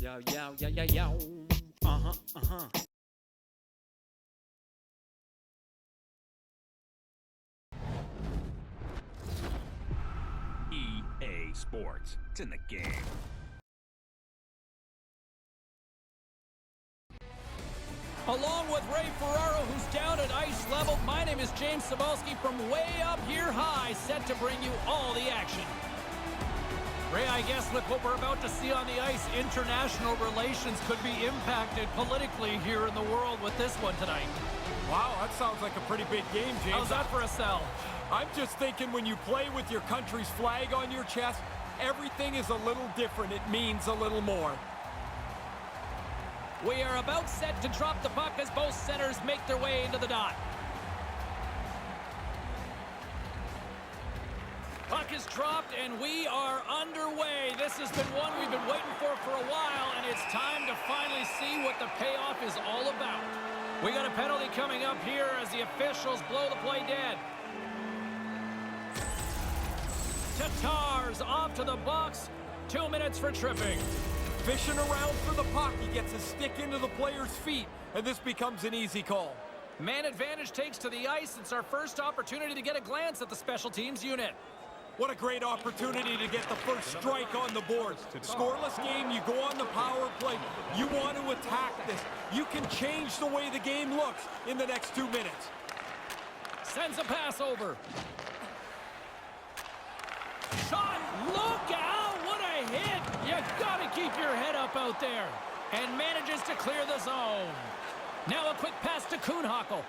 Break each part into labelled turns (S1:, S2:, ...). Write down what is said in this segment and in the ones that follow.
S1: Yow, yow, yow, yow, yow. Uh-huh, uh-huh.
S2: EA Sports. It's in the game.
S3: Along with Ray Ferraro, who's down at ice level, my name is James Cebulski from way up here high, set to bring you all the action. Ray, I guess, look what we're about to see on the ice. International relations could be impacted politically here in the world with this one tonight.
S4: Wow, that sounds like a pretty big game, James.
S3: How's that for a sell?
S4: I'm just thinking when you play with your country's flag on your chest, everything is a little different. It means a little more.
S3: We are about set to drop the puck as both centers make their way into the dot. Puck is dropped, and we are underway. This has been one we've been waiting for a while, and it's time to finally see what the payoff is all about. We got a penalty coming up here as the officials blow the play dead. Tatar's off to the box. 2 minutes for tripping.
S4: Fishing around for the puck, he gets a stick into the player's feet, and this becomes an easy call.
S3: Man advantage takes to the ice. It's our first opportunity to get a glance at the special teams unit.
S4: What a great opportunity to get the first strike on the board. Scoreless game, you go on the power play. You want to attack this. You can change the way the game looks in the next 2 minutes.
S3: Sends a pass over. Shot, look out, what a hit. You gotta keep your head up out there. And manages to clear the zone. Now a quick pass to Kuhnhackl.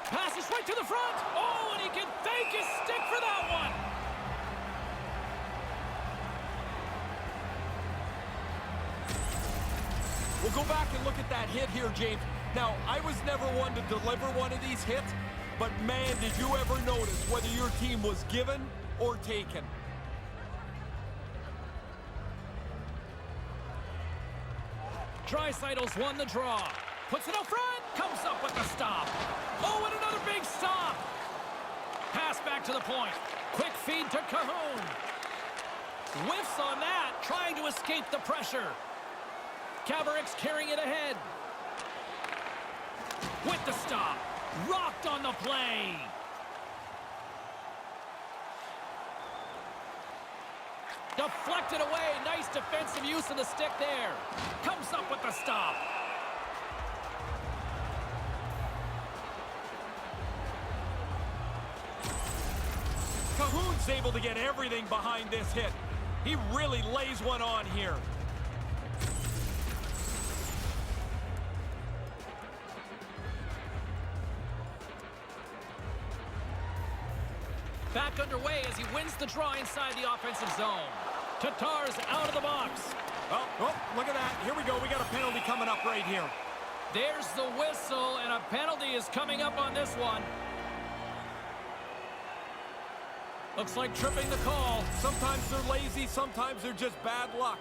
S3: Passes right to the front. Oh, and he can fake his stick for that one.
S4: We'll go back and look at that hit here, James. Now, I was never one to deliver one of these hits, but man, did you ever notice whether your team was given or taken?
S3: Draisaitl's won the draw. Puts it up front. Comes up with the stop. Oh, and another big stop. Pass back to the point. Quick feed to Cahoon. Whiffs on that, trying to escape the pressure. Kabarik's carrying it ahead. With the stop. Rocked on the play. Deflected away. Nice defensive use of the stick there. Comes up with the stop.
S4: Cahoon's able to get everything behind this hit. He really lays one on here.
S3: Back underway as he wins the draw inside the offensive zone. Tatar's out of the box.
S4: Oh, look at that. Here we go. We got a penalty coming up right here.
S3: There's the whistle, and a penalty is coming up on this one. Looks like tripping the call.
S4: Sometimes they're lazy, sometimes they're just bad luck.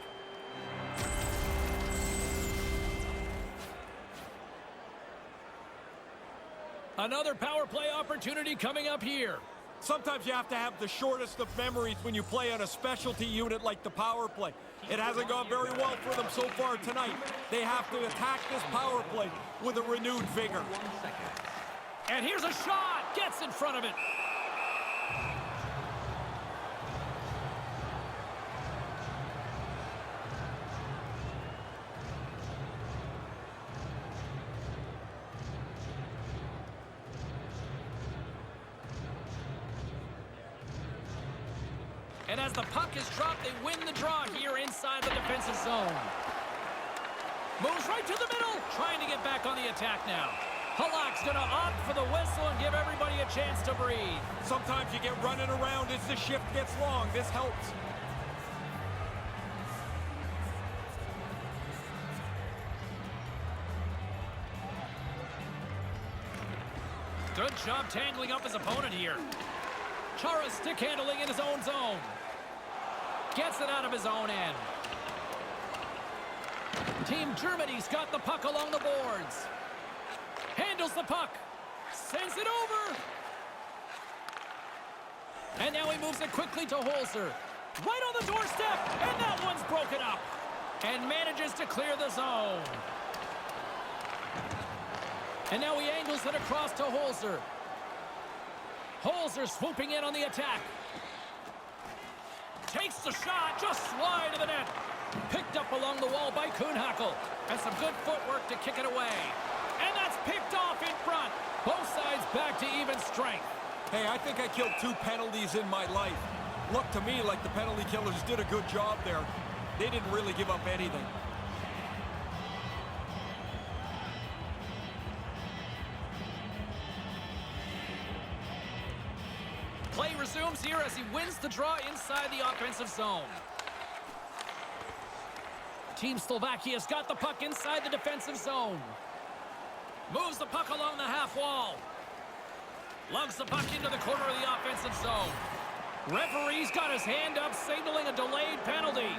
S3: Another power play opportunity coming up here.
S4: Sometimes you have to have the shortest of memories when you play on a specialty unit like the power play. It hasn't gone very well for them so far tonight. They have to attack this power play with a renewed vigor.
S3: And here's a shot. Gets in front of it. And as the puck is dropped, they win the draw here inside the defensive zone. Moves right to the middle, trying to get back on the attack now. Halak's going to opt for the whistle and give everybody a chance to breathe.
S4: Sometimes you get running around as the shift gets long. This helps.
S3: Good job tangling up his opponent here. Chara stick handling in his own zone. Gets it out of his own end. Team Germany's got the puck along the boards. Handles the puck. Sends it over. And now he moves it quickly to Holzer. Right on the doorstep. And that one's broken broken up and manages to clear the zone. And now he angles it across to Holzer. Holzer swooping in on the attack. Takes the shot, just wide of the net. Picked up along the wall by Kuhnhackl. And some good footwork to kick it away. And that's picked off in front. Both sides back to even strength.
S4: Hey, I think I killed 2 penalties in my life. Looked to me like the penalty killers did a good job there. They didn't really give up anything.
S3: Play resumes here as he wins the draw inside the offensive zone. Team Slovakia's got the puck inside the defensive zone. Moves the puck along the half wall. Lugs the puck into the corner of the offensive zone. Referee's got his hand up, signaling a delayed penalty.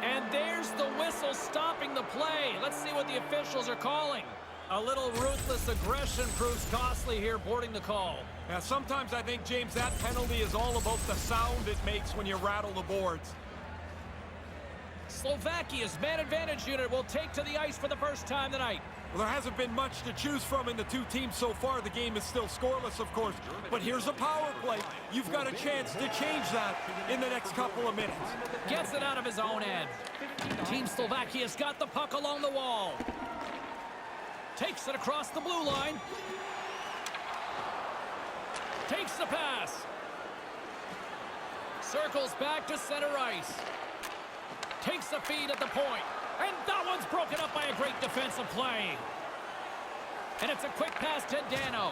S3: And there's the whistle stopping the play. Let's see what the officials are calling. A little ruthless aggression proves costly here, boarding the call.
S4: Now, sometimes I think, James, that penalty is all about the sound it makes when you rattle the boards.
S3: Slovakia's man advantage unit will take to the ice for the first time tonight.
S4: Well, there hasn't been much to choose from in the 2 teams so far. The game is still scoreless, of course. But here's a power play. You've got a chance to change that in the next couple of minutes.
S3: Gets it out of his own end. Team Slovakia's got the puck along the wall. Takes it across the blue line. Takes the pass. Circles back to center ice. Takes the feed at the point. And that one's broken up by a great defensive play. And it's a quick pass to Dano.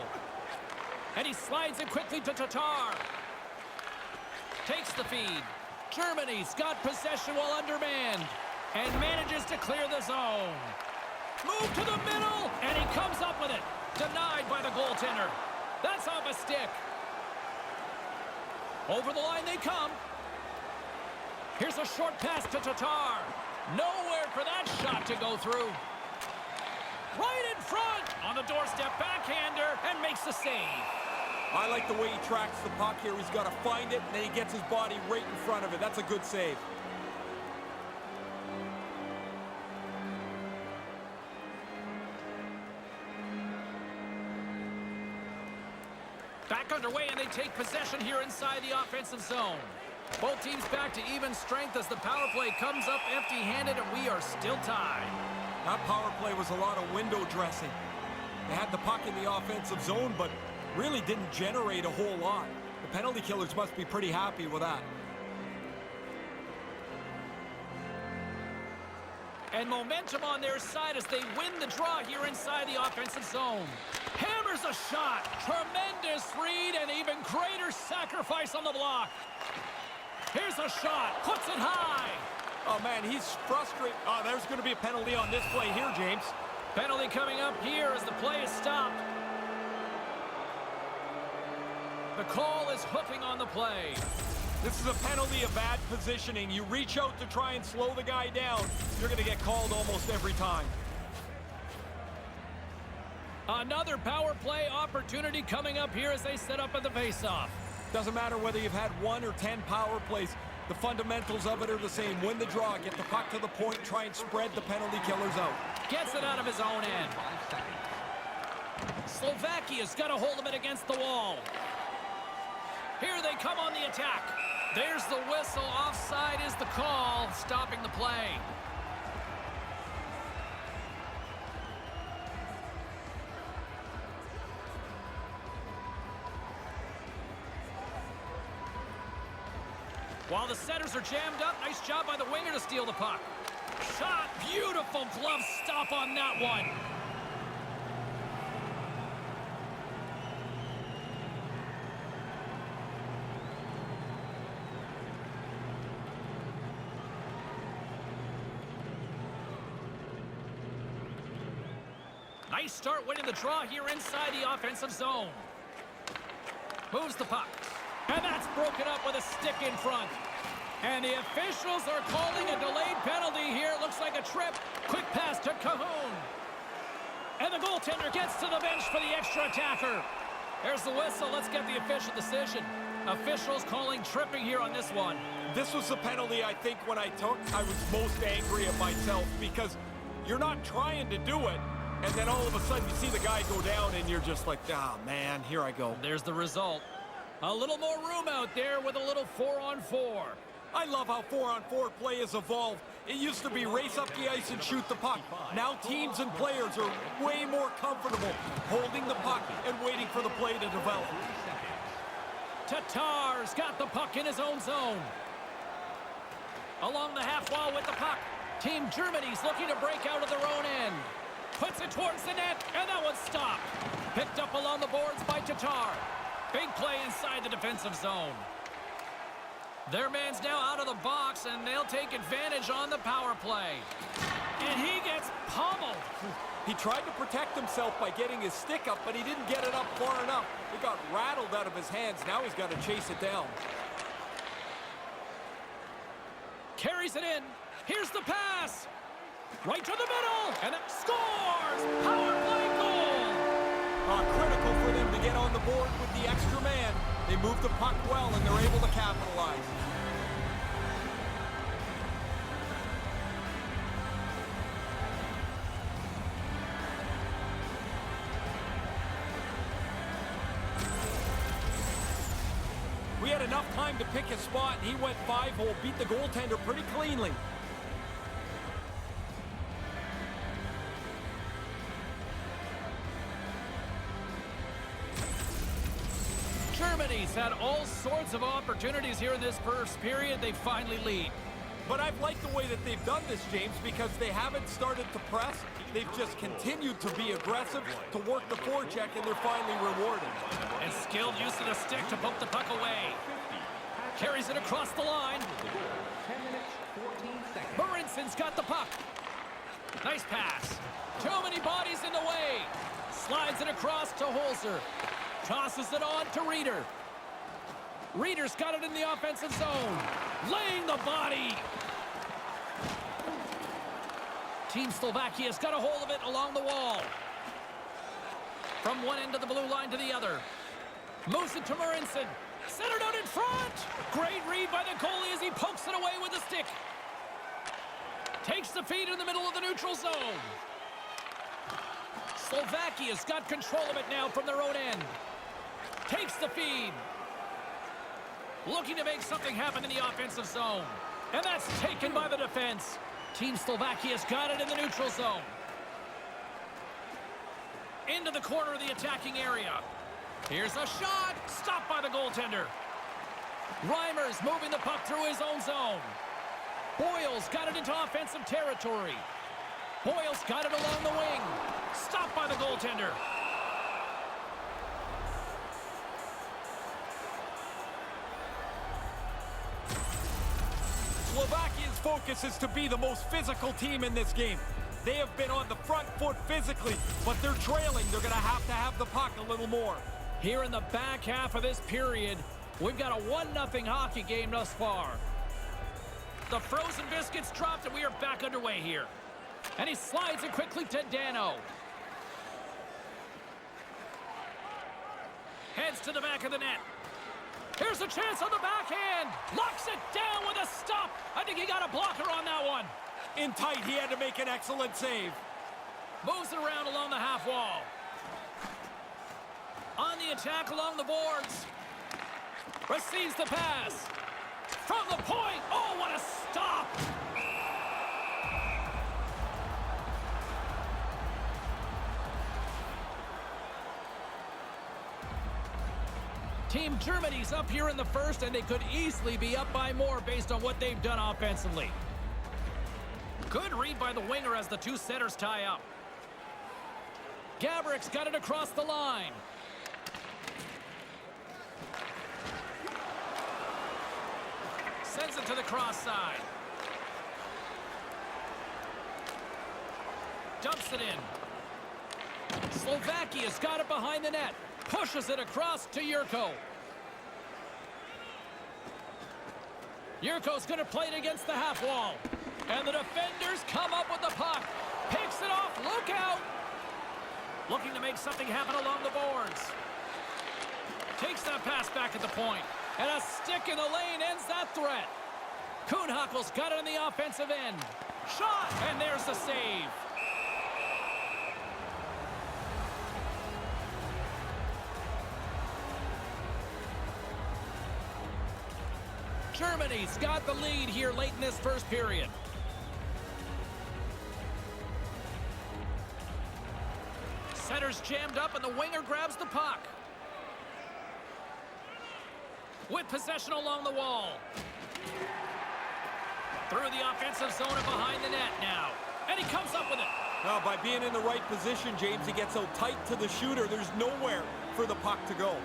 S3: And he slides it quickly to Tatar. Takes the feed. Germany's got possession while undermanned. And manages to clear the zone. Move to the middle. And he comes up with it. Denied by the goaltender. That's off a stick. Over the line they come. Here's a short pass to Tatar. Nowhere for that shot to go through. Right in front. On the doorstep, backhander, and makes the save.
S4: I like the way he tracks the puck here. He's got to find it, and then he gets his body right in front of it. That's a good save.
S3: Back underway, and they take possession here inside the offensive zone. Both teams back to even strength as the power play comes up empty-handed, and we are still tied.
S4: That power play was a lot of window dressing. They had the puck in the offensive zone, but really didn't generate a whole lot. The penalty killers must be pretty happy with that.
S3: And momentum on their side as they win the draw here inside the offensive zone. Hammers a shot. Tremendous read and even greater sacrifice on the block. Here's a shot. Puts it high.
S4: Oh, man, he's frustrated. Oh, there's going to be a penalty on this play here, James.
S3: Penalty coming up here as the play is stopped. The call is hooking on the play.
S4: This is a penalty of bad positioning. You reach out to try and slow the guy down, you're going to get called almost every time.
S3: Another power play opportunity coming up here as they set up at the faceoff.
S4: Doesn't matter whether you've had 1 or 10 power plays. The fundamentals of it are the same. Win the draw, get the puck to the point, try and spread the penalty killers out.
S3: Gets it out of his own end. Slovakia's got a hold of it against the wall. Here they come on the attack. There's the whistle. Offside is the call, stopping the play. While the setters are jammed up, nice job by the winger to steal the puck. Shot, beautiful glove stop on that one. Nice start winning the draw here inside the offensive zone. Moves the puck. And that's broken up with a stick in front. And the officials are calling a delayed penalty here. It looks like a trip. Quick pass to Cahoon. And the goaltender gets to the bench for the extra attacker. There's the whistle. Let's get the official decision. Officials calling tripping here on this one.
S4: This was the penalty I think when I took. I was most angry at myself because you're not trying to do it, and then all of a sudden you see the guy go down and you're just like, ah, man, here I go.
S3: There's the result. A little more room out there with a little 4-on-4.
S4: I love how 4-on-4 play has evolved. It used to be race up the ice and shoot the puck. Now teams and players are way more comfortable holding the puck and waiting for the play to develop.
S3: Tatar's got the puck in his own zone. Along the half wall with the puck. Team Germany's looking to break out of their own end. Puts it towards the net, and that one's stopped. Picked up along the boards by Tatar. Big play inside the defensive zone. Their man's now out of the box, and they'll take advantage on the power play. And he gets pummeled.
S4: He tried to protect himself by getting his stick up, but he didn't get it up far enough. It got rattled out of his hands. Now he's got to chase it down.
S3: Carries it in. Here's the pass. Right to the middle. And it scores. Power play goal.
S4: Critical for them to get on the board with the extra man. They move the puck well, and they're able to capitalize. We had enough time to pick his spot, and he went 5-hole, beat the goaltender pretty cleanly.
S3: Germany's had all sorts of opportunities here in this first period. They finally lead.
S4: But I've liked the way that they've done this, James, because they haven't started to press. They've just continued to be aggressive, to work the forecheck, and they're finally rewarded.
S3: And skilled use of the stick to poke the puck away. Carries it across the line.
S1: 10 minutes, 14 seconds.
S3: Marinson's got the puck. Nice pass. Too many bodies in the way. Slides it across to Holzer. Tosses it on to Reeder. Reeder's got it in the offensive zone. Laying the body. Team Slovakia's got a hold of it along the wall. From one end of the blue line to the other. Moves it to Marinson. Centered out in front. Great read by the goalie as he pokes it away with a stick. Takes the feed in the middle of the neutral zone. Slovakia's got control of it now from their own end. Takes the feed. Looking to make something happen in the offensive zone. And that's taken by the defense. Team Slovakia's got it in the neutral zone. Into the corner of the attacking area. Here's a shot. Stopped by the goaltender. Reimer's moving the puck through his own zone. Boyle's got it into offensive territory. Boyle's got it along the wing. Stopped by the goaltender.
S4: Slovakia's focus is to be the most physical team in this game. They have been on the front foot physically, but they're trailing. They're going to have the puck a little more.
S3: Here in the back half of this period, we've got a 1-0 hockey game thus far. The frozen biscuits dropped, and we are back underway here. And he slides it quickly to Dano. Heads to the back of the net. Here's a chance on the backhand. Locks it down with a stop. I think he got a blocker on that one.
S4: In tight, he had to make an excellent save.
S3: Moves it around along the half wall. On the attack along the boards. Receives the pass. From the point. Oh, what a stop. Team Germany's up here in the first, and they could easily be up by more based on what they've done offensively. Good read by the winger as the two setters tie up. Gabrick's got it across the line. Sends it to the cross side. Dumps it in. Slovakia's got it behind the net. Pushes it across to Yurko. Yurko's going to play it against the half wall. And the defenders come up with the puck. Picks it off. Look out. Looking to make something happen along the boards. Takes that pass back at the point. And a stick in the lane ends that threat. Kuhnhackl's got it on the offensive end. Shot! And there's the save. Germany's got the lead here late in this first period. Center's jammed up and the winger grabs the puck. With possession along the wall. Through the offensive zone and behind the net now. And he comes up with it.
S4: Now, by being in the right position, James, he gets so tight to the shooter, there's nowhere for the puck to go.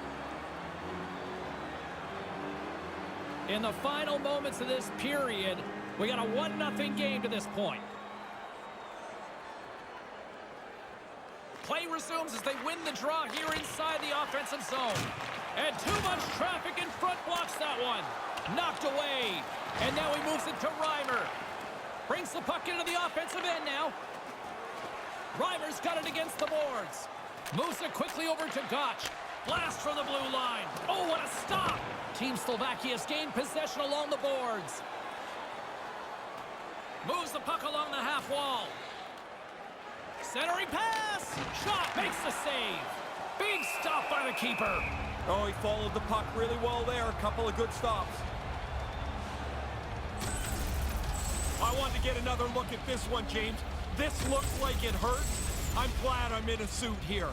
S3: In the final moments of this period, we got a 1-0 game to this point. Play resumes as they win the draw here inside the offensive zone. And too much traffic in front blocks that one. Knocked away. And now he moves it to Reimer. Brings the puck into the offensive end now. Reimer's got it against the boards. Moves it quickly over to Gotch. Blast from the blue line. Oh, what a stop. Team Slovakia's gained possession along the boards. Moves the puck along the half wall. Centering pass. Shot makes the save. Big stop by the keeper.
S4: Oh, he followed the puck really well there. A couple of good stops. I wanted to get another look at this one, James. This looks like it hurts. I'm glad I'm in a suit here.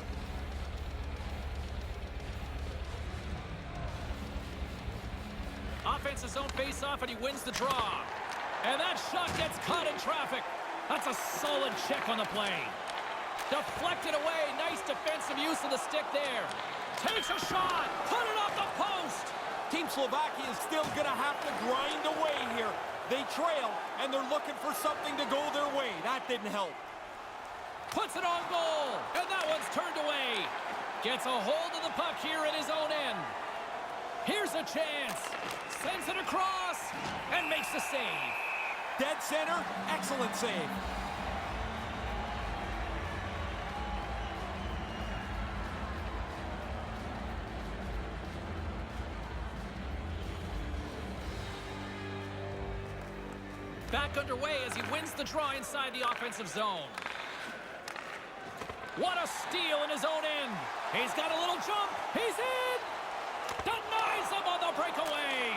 S3: Offensive zone face-off, and he wins the draw. And that shot gets caught in traffic. That's a solid check on the play. Deflected away. Nice defensive use of the stick there. Takes a shot. Put it off the post.
S4: Team Slovakia is still going to have to grind away here. They trail, and they're looking for something to go their way. That didn't help.
S3: Puts it on goal. And that one's turned away. Gets a hold of the puck here at his own end. Here's a chance. Sends it across and makes the save.
S4: Dead center, excellent save.
S3: Back underway as he wins the draw inside the offensive zone. What a steal in his own end. He's got a little jump. He's in. Denies him on the breakaway.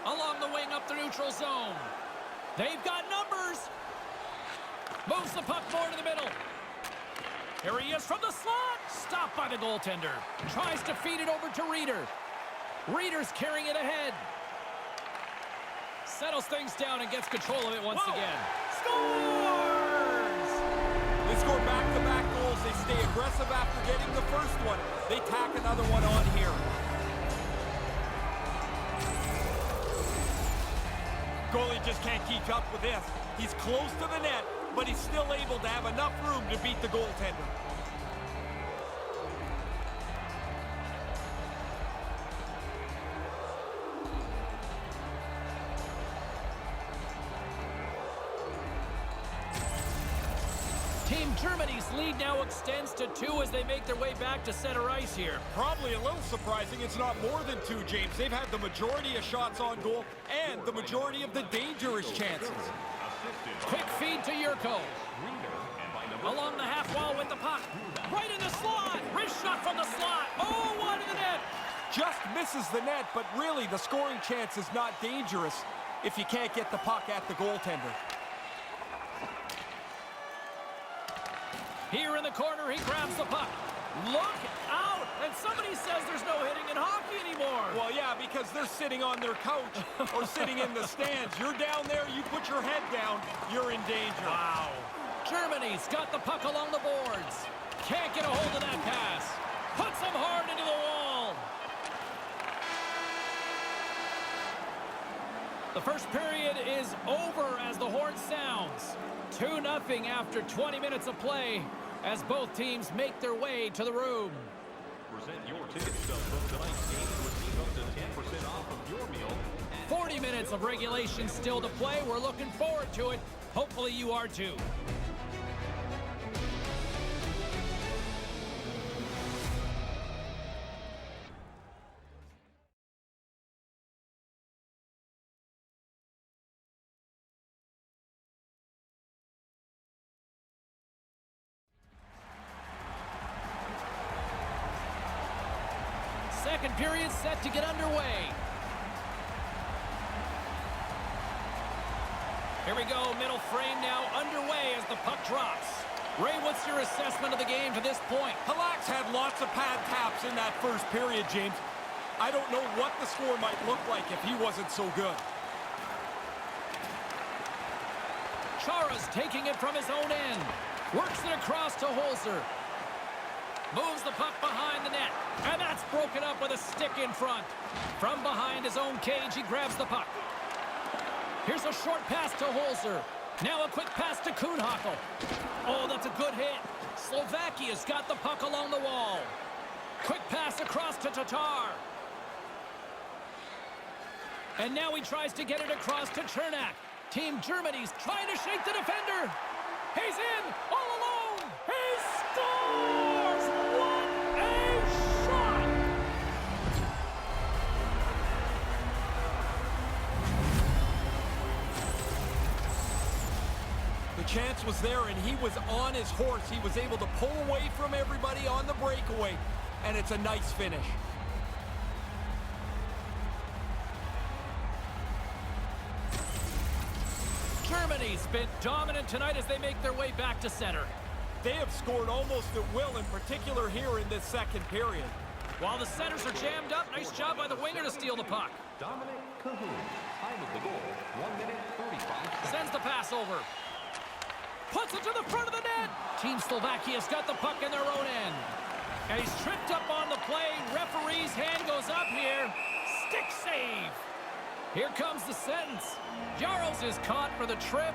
S3: Along the wing up the neutral zone. They've got numbers. Moves the puck more to the middle. Here he is from the slot. Stopped by the goaltender. Tries to feed it over to Reeder. Reeder's carrying it ahead. Settles things down and gets control of it once again. Scores!
S4: They score back-to-back goals. They stay aggressive after getting the first one. They tack another one on here. Goalie just can't keep up with this. He's close to the net, but he's still able to have enough room to beat the goaltender.
S3: Team Germany's lead now extends to 2 as they make their way back to center ice here.
S4: Probably a little surprising it's not more than 2, James. They've had the majority of shots on goal and the majority of the dangerous chances.
S3: Quick feed to Yurko. Along the half wall with the puck. Right in the slot. Wrist shot from the slot. Oh, one in the net.
S4: Just misses the net, but really the scoring chance is not dangerous if you can't get the puck at the goaltender.
S3: Here in the corner, he grabs the puck. Look out! And somebody says there's no hitting in hockey anymore.
S4: Well, yeah, because they're sitting on their couch or sitting in the stands. You're down there, you put your head down, you're in danger.
S3: Wow. Germany's got the puck along the boards. Can't get a hold of that pass. Puts him hard into the wall. The first period is over as the horn sounds. 2-0 after 20 minutes of play as both teams make their way to the room.
S2: Present your ticket stub from tonight's game and receive up to 10% off of your meal.
S3: 40 minutes of regulation still to play. We're looking forward to it. Hopefully you are too. period set to get underway. Here we go, middle frame now underway as the puck drops. Ray, what's your assessment of the game to this point?
S4: Halak's had lots of pad taps in that first period, James. I don't know what the score might look like if he wasn't so good.
S3: Chara's taking it from his own end. Works it across to Holzer. Moves the puck behind the net. And that's broken up with a stick in front. From behind his own cage, he grabs the puck. Here's a short pass to Holzer. Now a quick pass to Kuhnhackl. Oh, that's a good hit. Slovakia's got the puck along the wall. Quick pass across to Tatar. And now he tries to get it across to Chernak. Team Germany's trying to shake the defender. He's in, all alone. He scores! What a shot!
S4: The chance was there, and he was on his horse. He was able to pull away from everybody on the breakaway, and it's a nice finish.
S3: Germany's been dominant tonight as they make their way back to center.
S4: They have scored almost at will, in particular here in this second period.
S3: While the centers are jammed up, nice job by the winger to steal the puck.
S1: Dominic Cahoon. Time of the goal, 1 minute 35 seconds.
S3: Sends the pass over. Puts it to the front of the net. Team Slovakia's got the puck in their own end. And he's tripped up on the play. Referee's hand goes up here. Stick save. Here comes the sentence. Jaros is caught for the trip,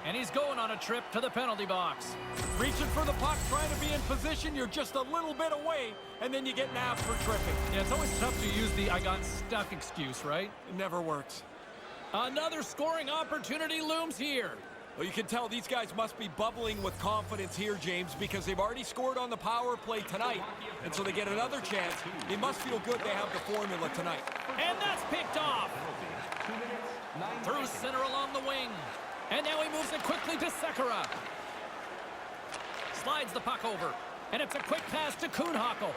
S3: and he's going on a trip to the penalty box.
S4: Reaching for the puck, trying to be in position, you're just a little bit away, and then you get nabbed for tripping.
S3: Yeah, it's always tough to use the I got stuck excuse, right?
S4: It never works.
S3: Another scoring opportunity looms here.
S4: Well, you can tell these guys must be bubbling with confidence here, James, because they've already scored on the power play tonight, and so they get another chance. They must feel good they have the formula tonight.
S3: And that's picked off.
S1: 2 minutes, 9
S3: Through
S1: seconds.
S3: center along the wing. And now he moves it quickly to Sekera. Slides the puck over. And it's a quick pass to Kuhnhackl.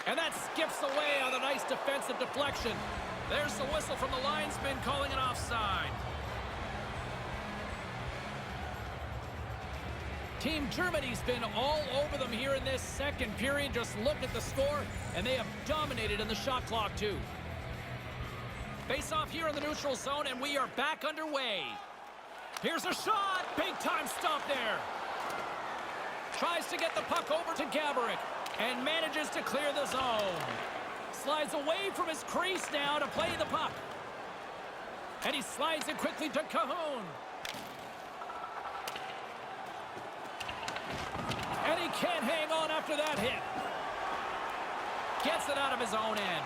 S3: And that skips away on a nice defensive deflection. There's the whistle from the linesman calling an offside. Team Germany's been all over them here in this second period. Just look at the score, and they have dominated in the shot clock too. Face off here in the neutral zone, and we are back underway. Here's a shot. Big time stop there. Tries to get the puck over to Gaborik and manages to clear the zone. Slides away from his crease now to play the puck. And he slides it quickly to Cahoon. And he can't hang on after that hit. Gets it out of his own end.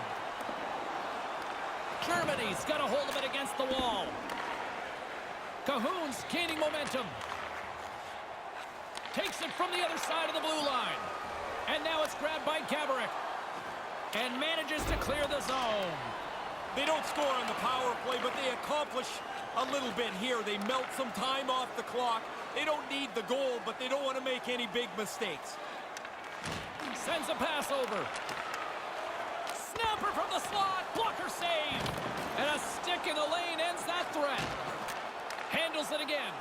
S3: Germany's got a hold of it against the wall. Cahoon's gaining momentum. Takes it from the other side of the blue line. And now it's grabbed by Gaborik. And manages to clear the zone.
S4: They don't score on the power play, but they accomplish a little bit here. They melt some time off the clock. They don't need the goal, but they don't want to make any big mistakes.
S3: Sends a pass over. Snapper from the slot. Blocker save. And a stick in the lane ends that threat. Handles it again.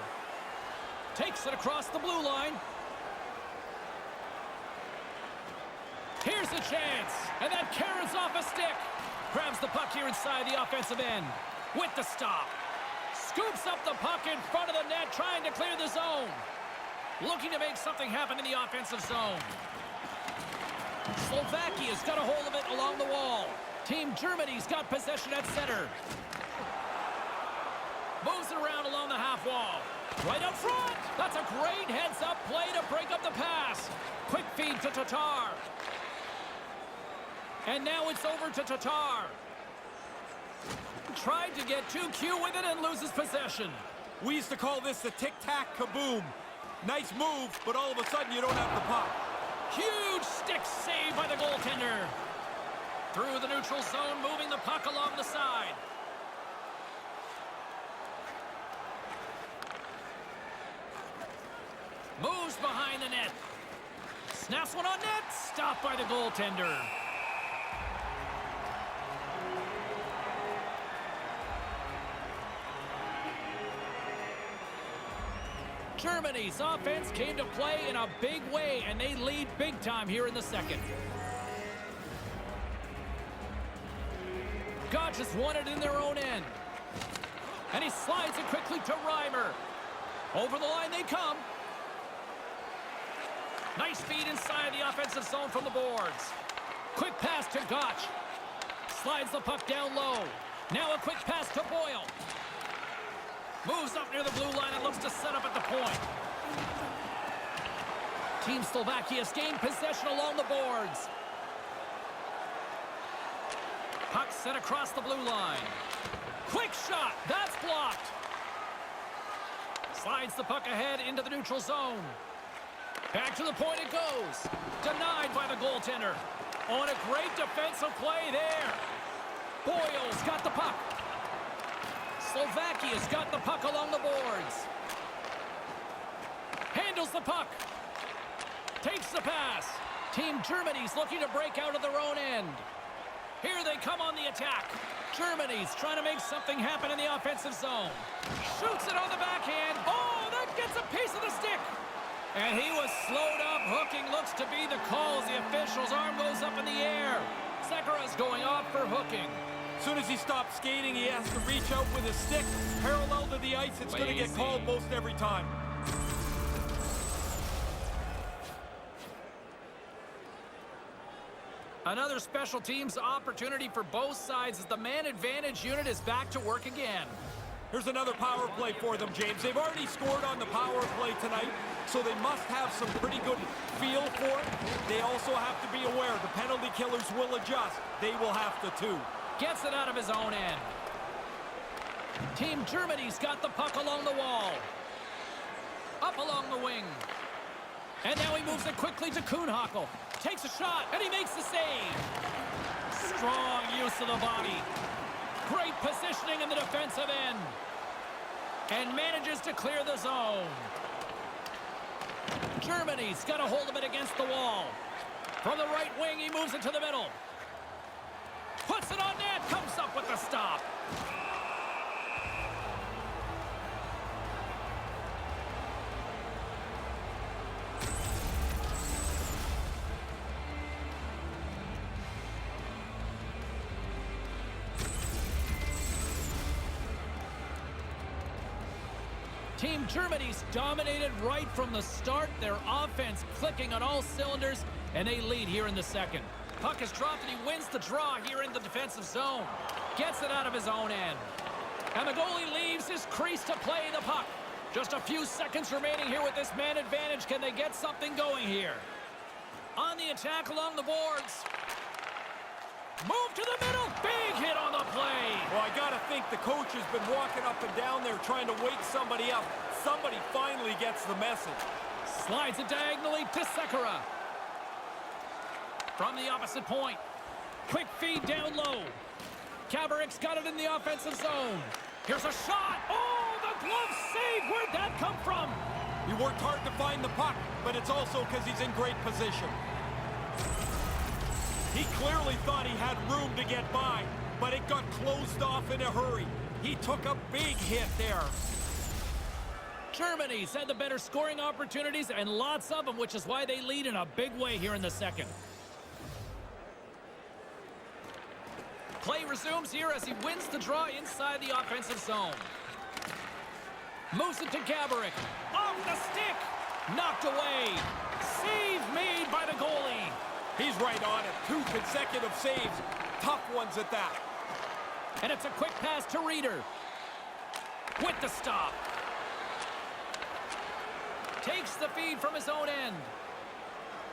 S3: Takes it across the blue line. Here's a chance. And that carries off a stick. Grabs the puck here inside the offensive end. With the stop. Scoops up the puck in front of the net, trying to clear the zone. Looking to make something happen in the offensive zone. Slovakia's got a hold of it along the wall. Team Germany's got possession at center. Moves it around along the half wall. Right up front. That's a great heads-up play to break up the pass. Quick feed to Tatar. And now it's over to Tatar. Tried to get too cute with it and loses possession.
S4: We used to call this the tic-tac kaboom. Nice move, but all of a sudden you don't have the puck.
S3: Huge stick save by the goaltender. Through the neutral zone, moving the puck along the side. Moves behind the net. Snaps one on net. Stopped by the goaltender. Germany's offense came to play in a big way, and they lead big time here in the second. Gotch has won it in their own end. And he slides it quickly to Reimer. Over the line they come. Nice feed inside the offensive zone from the boards. Quick pass to Gotch. Slides the puck down low. Now a quick pass to Boyle. Moves up near the blue line and looks to set up at the point. Team Slovakia's gained possession along the boards. Puck sent across the blue line. Quick shot. That's blocked. Slides the puck ahead into the neutral zone. Back to the point it goes. Denied by the goaltender. On a great defensive play there. Boyle's got the puck. Slovakia's got the puck along the boards. Handles the puck. Takes the pass. Team Germany's looking to break out of their own end. Here they come on the attack. Germany's trying to make something happen in the offensive zone. Shoots it on the backhand. Oh, that gets a piece of the stick. And he was slowed up. Hooking looks to be the call as the official's arm goes up in the air. Sekera's going off for hooking.
S4: As soon as he stops skating, he has to reach out with his stick. Parallel to the ice, it's going to get called most every time.
S3: Another special teams opportunity for both sides as the man advantage unit is back to work again.
S4: Here's another power play for them, James. They've already scored on the power play tonight, so they must have some pretty good feel for it. They also have to be aware the penalty killers will adjust. They will have to too.
S3: Gets it out of his own end. Team Germany's got the puck along the wall. Up along the wing. And now he moves it quickly to Kuhnhackl. Takes a shot, and he makes the save. Strong use of the body. Great positioning in the defensive end. And manages to clear the zone. Germany's got a hold of it against the wall. From the right wing, he moves it to the middle. Puts it on net, comes up with the stop. Team Germany's dominated right from the start. Their offense clicking on all cylinders, and they lead here in the second. Puck is dropped, and he wins the draw here in the defensive zone. Gets it out of his own end. And the goalie leaves his crease to play the puck. Just a few seconds remaining here with this man advantage. Can they get something going here? On the attack along the boards. Move to the middle. Big hit on the play.
S4: Well, I got to think the coach has been walking up and down there trying to wake somebody up. Somebody finally gets the message.
S3: Slides it diagonally to Sekera. From the opposite point. Quick feed down low. Kabarik's got it in the offensive zone. Here's a shot. Oh, the glove save. Where'd that come from?
S4: He worked hard to find the puck, but it's also because he's in great position. He clearly thought he had room to get by, but it got closed off in a hurry. He took a big hit there.
S3: Germany's had the better scoring opportunities and lots of them, which is why they lead in a big way here in the second. Play resumes here as he wins the draw inside the offensive zone. Moves it to Kabarik. Off the stick. Knocked away. Save made by the goalie.
S4: He's right on it. 2 consecutive saves. Tough ones at that.
S3: And it's a quick pass to Reeder. With the stop. Takes the feed from his own end.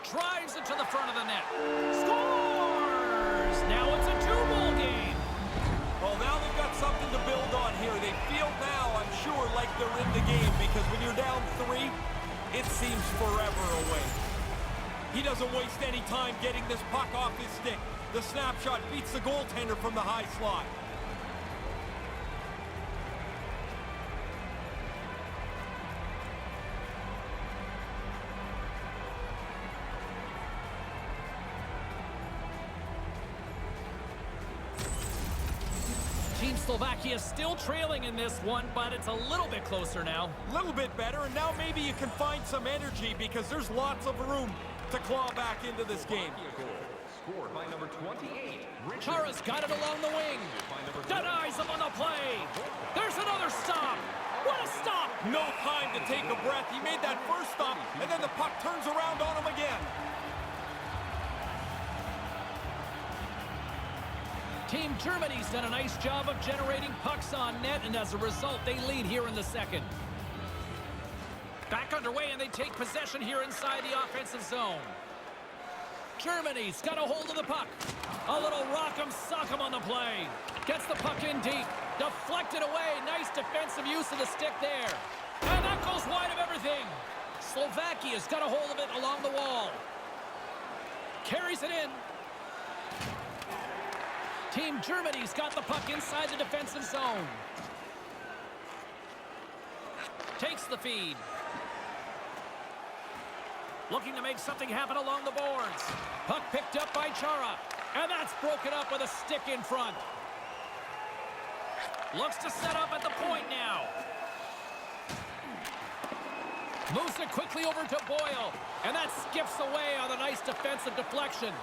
S3: Drives it to the front of the net. Scores! Now it's a 2-goal game.
S4: Well, now they've got something to build on here. They feel now, I'm sure, like they're in the game, because when you're down 3, it seems forever away. He doesn't waste any time getting this puck off his stick. The snapshot beats the goaltender from the high slot.
S3: Team Slovakia still trailing in this one, but it's a little bit closer now.
S4: A little bit better, and now maybe you can find some energy because there's lots of room to claw back into this game.
S1: Scored by number 28.
S3: Chara's got it along the wing. Denies him on the play. There's another stop. What a stop!
S4: No time to take a breath. He made that first stop, and then the puck turns around on him again.
S3: Team Germany's done a nice job of generating pucks on net, and as a result, they lead here in the second. Back underway, and they take possession here inside the offensive zone. Germany's got a hold of the puck. A little rock'em sock'em on the play. Gets the puck in deep. Deflected away. Nice defensive use of the stick there. And that goes wide of everything. Slovakia's got a hold of it along the wall. Carries it in. Team Germany's got the puck inside the defensive zone. Takes the feed. Looking to make something happen along the boards. Puck picked up by Chara. And that's broken up with a stick in front. Looks to set up at the point now. Moves it quickly over to Boyle. And that skips away on a nice defensive deflection.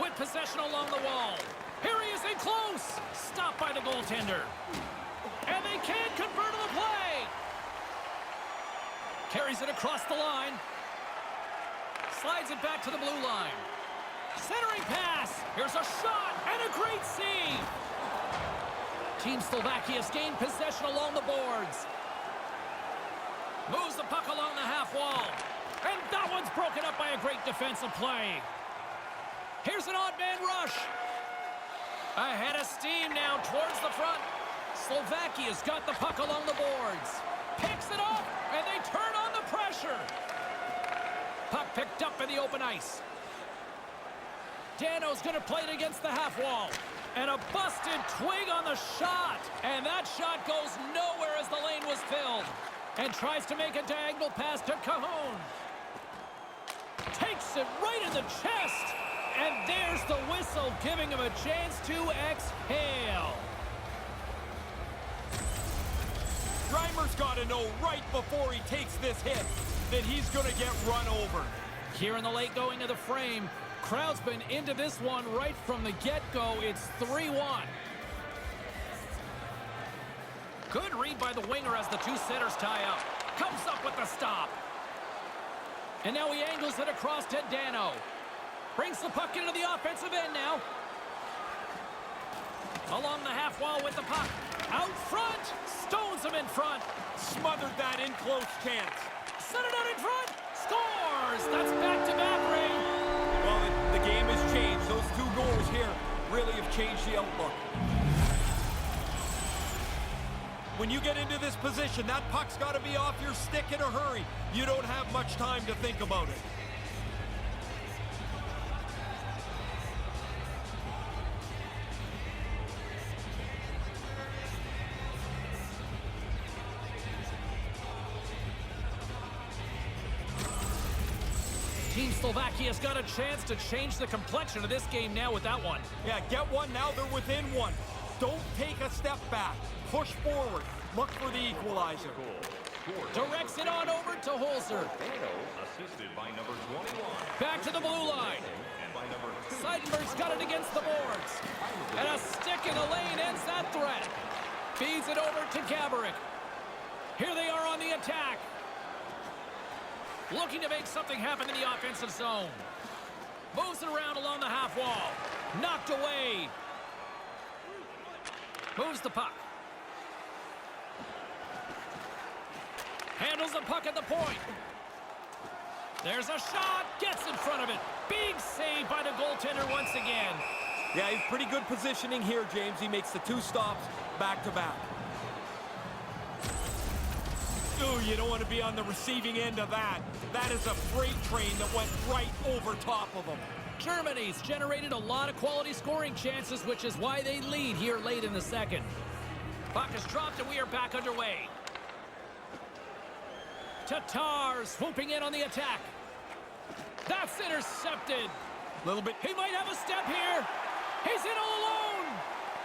S3: With possession along the wall. Here he is in close. Stopped by the goaltender. And they can't convert on the play. Carries it across the line. Slides it back to the blue line. Centering pass. Here's a shot and a great save. Team Slovakia's gained possession along the boards. Moves the puck along the half wall. And that one's broken up by a great defensive play. Here's an odd man rush. Ahead of steam now towards the front. Slovakia's got the puck along the boards. Picks it up, and they turn on the pressure. Puck picked up in the open ice. Dano's going to play it against the half wall. And a busted twig on the shot. And that shot goes nowhere as the lane was filled. And tries to make a diagonal pass to Cajon. Takes it right in the chest. And there's the whistle, giving him a chance to exhale.
S4: Reimer's got to know right before he takes this hit that he's going to get run over.
S3: Here in the late going of the frame, crowd's been into this one right from the get-go. It's 3-1. Good read by the winger as the two setters tie up. Comes up with the stop. And now he angles it across to Dano. Brings the puck into the offensive end now. Along the half wall with the puck. Out front. Stones him in front.
S4: Smothered that in close chance.
S3: Set it out in front. Scores. That's back-to-back, Ray.
S4: Well, the game has changed. Those two goals here really have changed the outlook. When you get into this position, that puck's got to be off your stick in a hurry. You don't have much time to think about it.
S3: Team Slovakia's got a chance to change the complexion of this game now with that one.
S4: Yeah, get one. Now they're within one. Don't take a step back. Push forward. Look for the equalizer.
S3: Directs it on over to Holzer.
S2: Assisted by number 21.
S3: Back to the blue line.
S2: And by number 2.
S3: Seidenberg's got it against the boards. And a stick in the lane ends that threat. Feeds it over to Gaborik. Here they are on the attack. Looking to make something happen in the offensive zone. Moves it around along the half wall. Knocked away. Moves the puck. Handles the puck at the point. There's a shot. Gets in front of it. Big save by the goaltender once again.
S4: Yeah, he's pretty good positioning here, James. He makes the two stops back-to-back. Ooh, you don't want to be on the receiving end of that. That is a freight train that went right over top of him.
S3: Germany's generated a lot of quality scoring chances, which is why they lead here late in the second. Puck is dropped and we are back underway. Tatar swooping in on the attack. That's intercepted.
S4: Little bit.
S3: He might have a step here. He's in all alone.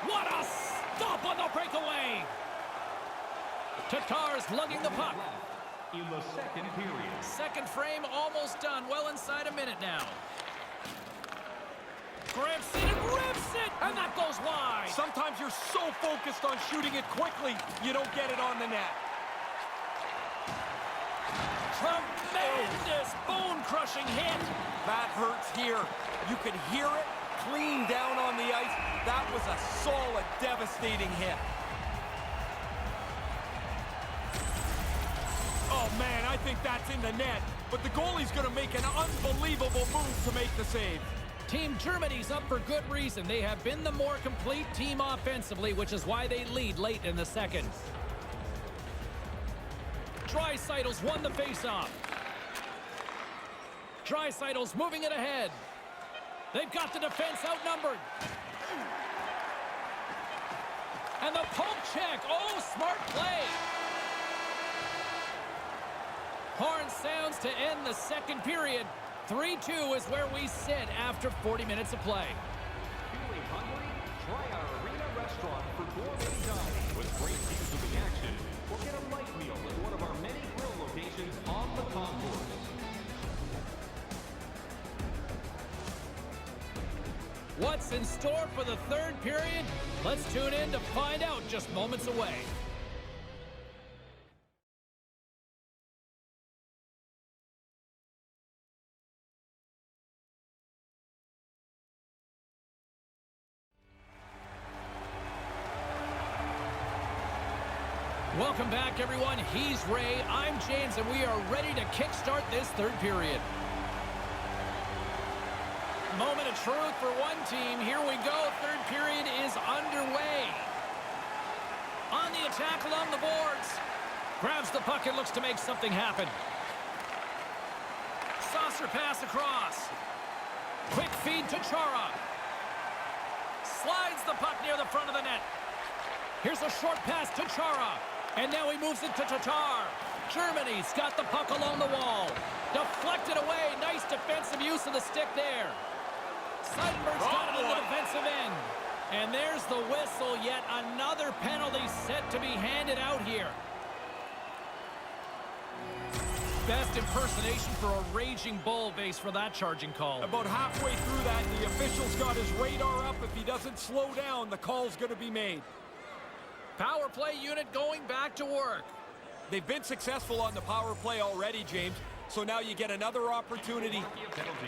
S3: What a stop on the breakaway! Tatar's lugging the puck.
S1: In the second period.
S3: Second frame almost done. Well inside a minute now. Grips it and rips it, and that goes wide.
S4: Sometimes you're so focused on shooting it quickly, you don't get it on the net.
S3: Tremendous bone-crushing hit.
S4: That hurts here. You can hear it clean down on the ice. That was a solid, devastating hit. Oh, man, I think that's in the net. But the goalie's going to make an unbelievable move to make the save.
S3: Team Germany's up for good reason. They have been the more complete team offensively, which is why they lead late in the second. Draisaitl's won the faceoff. Draisaitl's moving it ahead. They've got the defense outnumbered. And the poke check. Oh, smart play. Horn sounds to end the second period. 3-2 is where we sit after 40 minutes of play.
S1: Feeling hungry? Try our arena restaurant for gourmet dining with great views of the action. Or get a light meal at one of our many grill locations on the concourse.
S3: What's in store for the third period? Let's tune in to find out just moments away. Welcome back, everyone. He's Ray, I'm James, and we are ready to kickstart this third period. Moment of truth for one team. Here we go. Third period is underway. On the attack along the boards. Grabs the puck and looks to make something happen. Saucer pass across. Quick feed to Chara. Slides the puck near the front of the net. Here's a short pass to Chara. And now he moves it to Tatar. Germany's got the puck along the wall. Deflected away. Nice defensive use of the stick there. Seidenberg's got it on the defensive end. And there's the whistle. Yet another penalty set to be handed out here. Best impersonation for a raging bull base for that charging call.
S4: About halfway through that, the official's got his radar up. If he doesn't slow down, the call's going to be made.
S3: Power play unit going back to work.
S4: They've been successful on the power play already, James. So now you get another opportunity.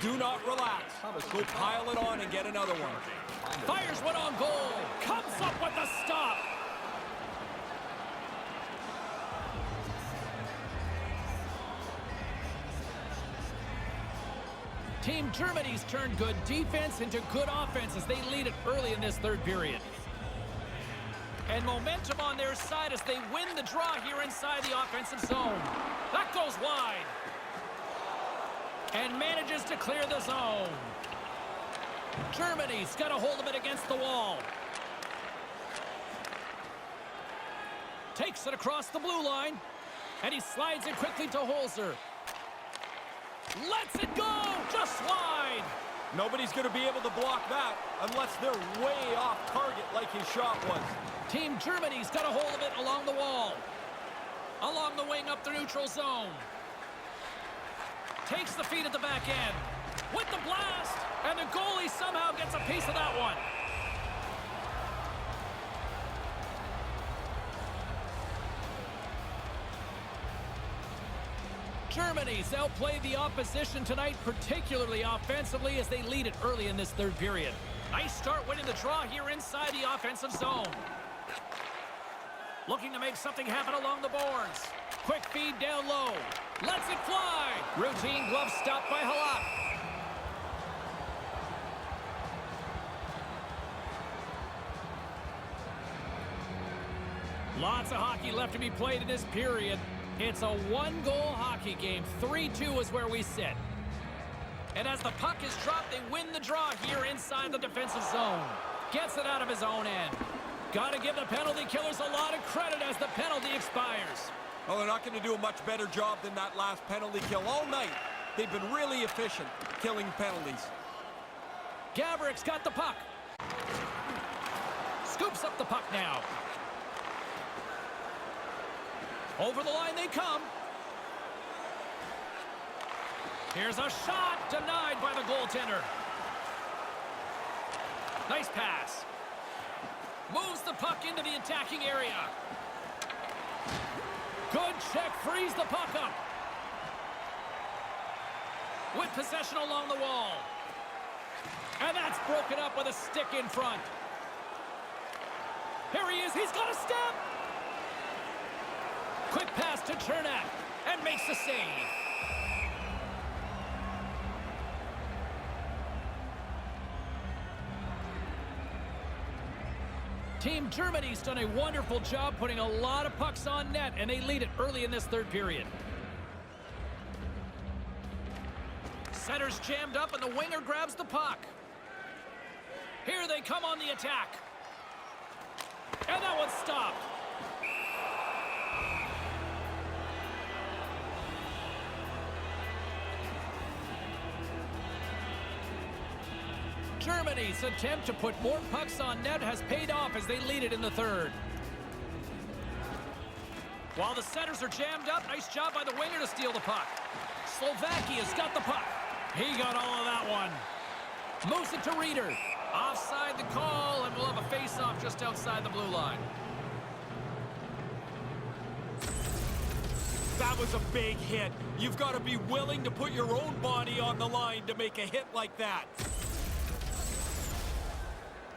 S4: Do not relax. Go pile it on and get another one.
S3: Fires one on goal. Comes up with the stop. Team Germany's turned good defense into good offense as they lead it early in this third period. And momentum on their side as they win the draw here inside the offensive zone. That goes wide. And manages to clear the zone. Germany's got a hold of it against the wall. Takes it across the blue line. And he slides it quickly to Holzer. Lets it go! Just wide!
S4: Nobody's going to be able to block that unless they're way off target like his shot was.
S3: Team Germany's got a hold of it along the wall. Along the wing up the neutral zone. Takes the feed at the back end. With the blast! And the goalie somehow gets a piece of that one. Germany's outplayed the opposition tonight, particularly offensively, as they lead it early in this third period. Nice start winning the draw here inside the offensive zone. Looking to make something happen along the boards. Quick feed down low. Lets it fly. Routine glove stop by Halak. Lots of hockey left to be played in this period. It's a one-goal hockey game. 3-2 is where we sit. And as the puck is dropped, they win the draw here inside the defensive zone. Gets it out of his own end. Got to give the penalty killers a lot of credit as the penalty expires.
S4: Well, they're not going to do a much better job than that last penalty kill all night. They've been really efficient killing penalties.
S3: Gavrick's got the puck. Scoop Scoops up the puck now. Over the line they come. Here's a shot denied by the goaltender. Nice pass. Moves the puck into the attacking area. Good check, frees the puck up. With possession along the wall. And that's broken up with a stick in front. Here he is, he's got a step. Quick pass to Chernak and makes the save. Team Germany's done a wonderful job putting a lot of pucks on net, and they lead it early in this third period. Center's jammed up, and the winger grabs the puck. Here they come on the attack. And that one's stopped. Germany's attempt to put more pucks on net has paid off as they lead it in the third. While the centers are jammed up, nice job by the winger to steal the puck. Slovakia's got the puck. He got all of that one. Moves it to Reeder. Offside the call, and we'll have a face-off just outside the blue line.
S4: That was a big hit. You've got to be willing to put your own body on the line to make a hit like that.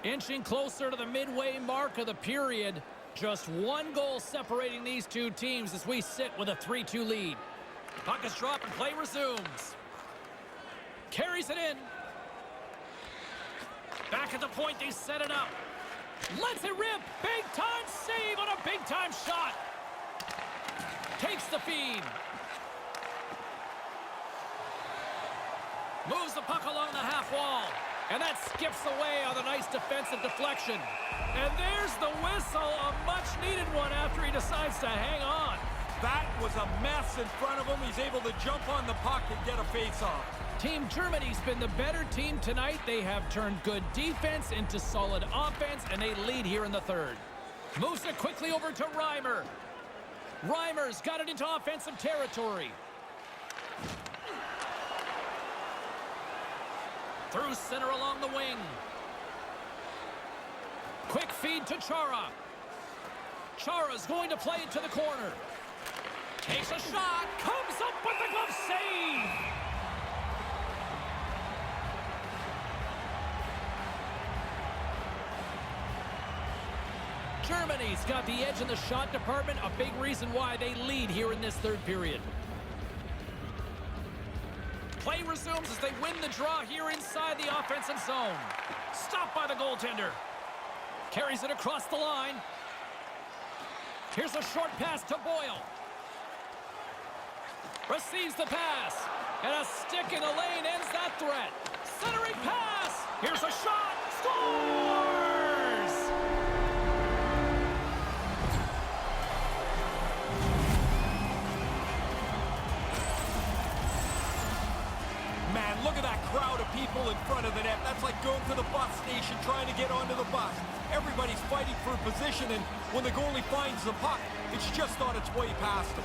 S3: Inching closer to the midway mark of the period. Just one goal separating these two teams as we sit with a 3-2 lead. Puck is dropped and play resumes. Carries it in. Back at the point, they set it up. Lets it rip. Big-time save on a big-time shot. Takes the feed. Moves the puck along the half wall. And that skips away on a nice defensive deflection. And there's the whistle, a much-needed one after he decides to hang on.
S4: That was a mess in front of him. He's able to jump on the puck and get a face-off.
S3: Team Germany's been the better team tonight. They have turned good defense into solid offense, and they lead here in the third. Moves it quickly over to Reimer. Reimer's got it into offensive territory. Through center along the wing. Quick feed to Chara. Chara's going to play it to the corner. Takes a shot. Comes up with the glove save. Germany's got the edge in the shot department, a big reason why they lead here in this third period. Play resumes as they win the draw here inside the offensive zone. Stopped by the goaltender. Carries it across the line. Here's a short pass to Boyle. Receives the pass. And a stick in the lane ends that threat. Centering pass. Here's a shot. Scores!
S4: Man, look at that crowd of people in front of the net. That's like going to the bus station trying to get onto the bus. Everybody's fighting for position, and when the goalie finds the puck, it's just on its way past him.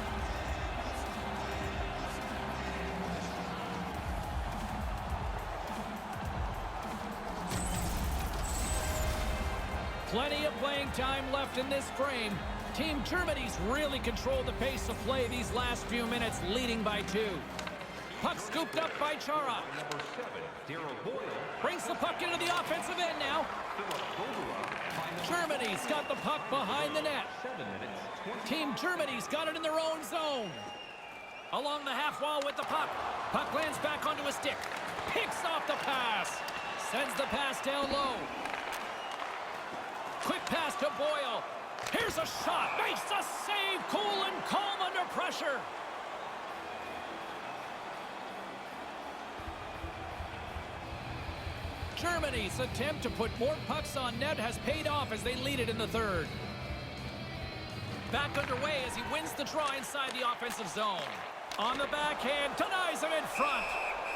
S3: Plenty of playing time left in this frame. Team Germany's really controlled the pace of play these last few minutes, leading by 2. Puck scooped up by Chara.
S2: Number 7, Daryl Boyle.
S3: Brings the puck into the offensive end now. Germany's got the puck behind the net.
S2: 7 minutes, 20.
S3: Team Germany's got it in their own zone. Along the half wall with the puck. Puck lands back onto a stick. Picks off the pass. Sends the pass down low. Quick pass to Boyle. Here's a shot. Makes a save. Cool and calm under pressure. Germany's attempt to put more pucks on net has paid off as they lead it in the third. Back underway as he wins the draw inside the offensive zone. On the backhand, denies him in front.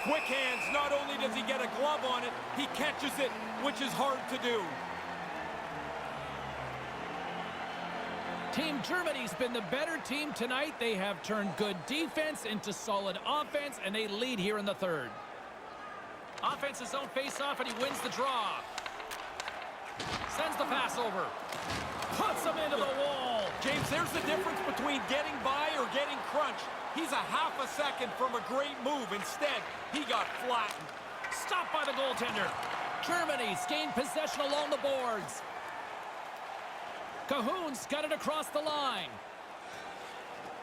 S4: Quick hands, not only does he get a glove on it, he catches it, which is hard to do.
S3: Team Germany's been the better team tonight. They have turned good defense into solid offense, and they lead here in the third. Offensive zone face-off, and he wins the draw. Sends the pass over. Puts him into the wall.
S4: James, there's the difference between getting by or getting crunched. He's a half a second from a great move. Instead, he got flattened.
S3: Stopped by the goaltender. Germany's gained possession along the boards. Cahoon's got it across the line.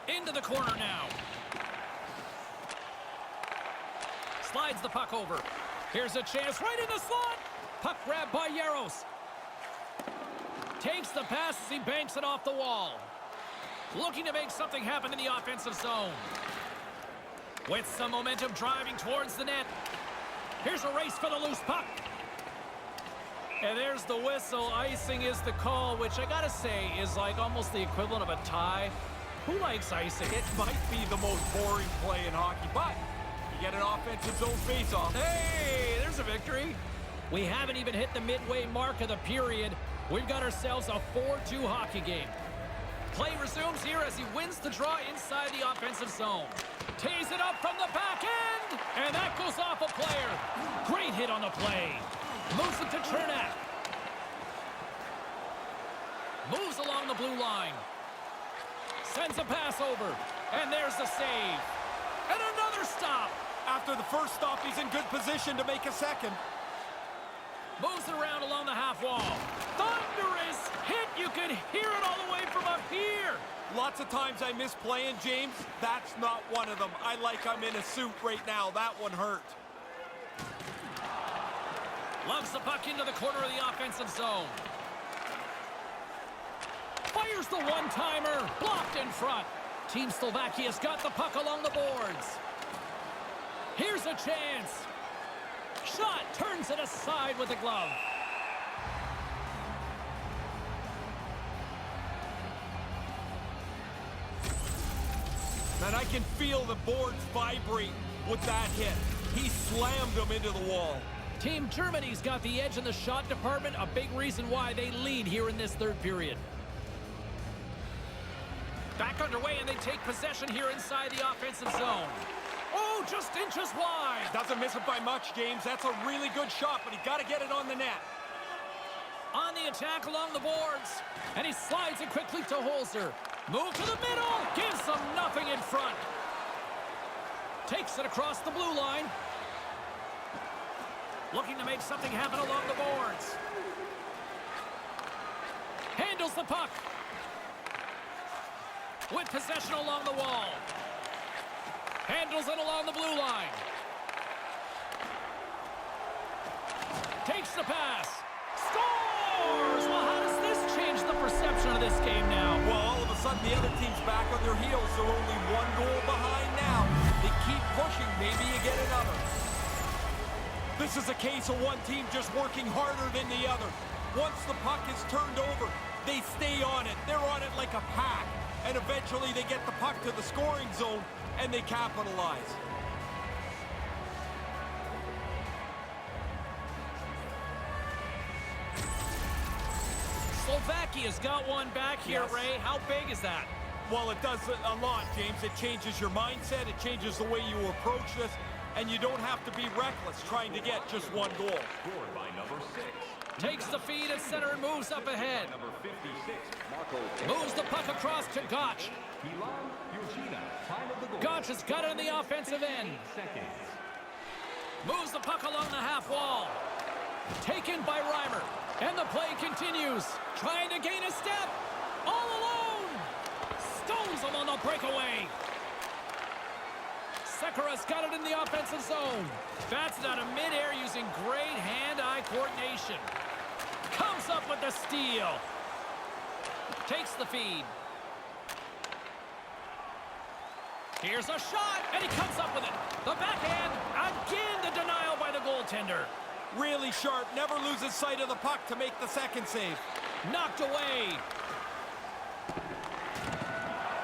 S3: Into the corner now. Slides the puck over. Here's a chance right in the slot. Puck grabbed by Yaros. Takes the pass as he banks it off the wall. Looking to make something happen in the offensive zone. With some momentum driving towards the net. Here's a race for the loose puck. And there's the whistle. Icing is the call, which I gotta say is like almost the equivalent of a tie. Who likes icing?
S4: It might be the most boring play in hockey, but you get an offensive zone face-off.
S3: Hey, there's a victory. We haven't even hit the midway mark of the period. We've got ourselves a 4-2 hockey game. Play resumes here as he wins the draw inside the offensive zone. Tees it up from the back end, and that goes off a player. Great hit on the play. Moves it to Chernak. Moves along the blue line. Sends a pass over, and there's the save. And another stop.
S4: After the first stop, he's in good position to make a second.
S3: Moves it around along the half wall. Thunderous hit. You could hear it all the way from up here.
S4: Lots of times I miss playing, James. That's not one of them. I like I'm in a suit right now. That one hurt.
S3: Loves the puck into the corner of the offensive zone. Fires the one-timer. Blocked in front. Team Slovakia's got the puck along the boards. Here's a chance. Shot. Turns it aside with the glove.
S4: And I can feel the boards vibrate with that hit. He slammed them into the wall.
S3: Team Germany's got the edge in the shot department, a big reason why they lead here in this third period. Back underway, and they take possession here inside the offensive zone. Oh, just inches wide.
S4: Doesn't miss it by much, James. That's a really good shot, but he got to get it on the net.
S3: On the attack along the boards, and he slides it quickly to Holzer. Move to the middle, gives them nothing in front. Takes it across the blue line. Looking to make something happen along the boards. Handles the puck. With possession along the wall. Handles it along the blue line. Takes the pass. Scores! Well, how does this change the perception of this game now?
S4: Well, all of a sudden, the other team's back on their heels. They're only one goal behind now. They keep pushing. Maybe you get another. This is a case of one team just working harder than the other. Once the puck is turned over, they stay on it. They're on it like a pack. And eventually they get the puck to the scoring zone, and they capitalize.
S3: Slovakia's got one back here,
S4: Yes.
S3: Ray. How big is that?
S4: Well, it does a lot, James. It changes your mindset. It changes the way you approach this. And you don't have to be reckless trying to get just one goal.
S2: Scored by number 6.
S3: Takes the feed at center and moves up ahead.
S2: Number 56, Marco.
S3: Moves the puck across to Gotch.
S2: Milan Yurchina, time of the goal.
S3: Gotch has got it on the offensive end.
S2: Seconds.
S3: Moves the puck along the half wall. Taken by Reimer. And the play continues. Trying to gain a step. All alone. Stones him on the breakaway. Sekera's got it in the offensive zone. Bats it out of midair using great hand-eye coordination. Comes up with the steal. Takes the feed. Here's a shot, and he comes up with it. The backhand, again the denial by the goaltender.
S4: Really sharp, never loses sight of the puck to make the second save.
S3: Knocked away.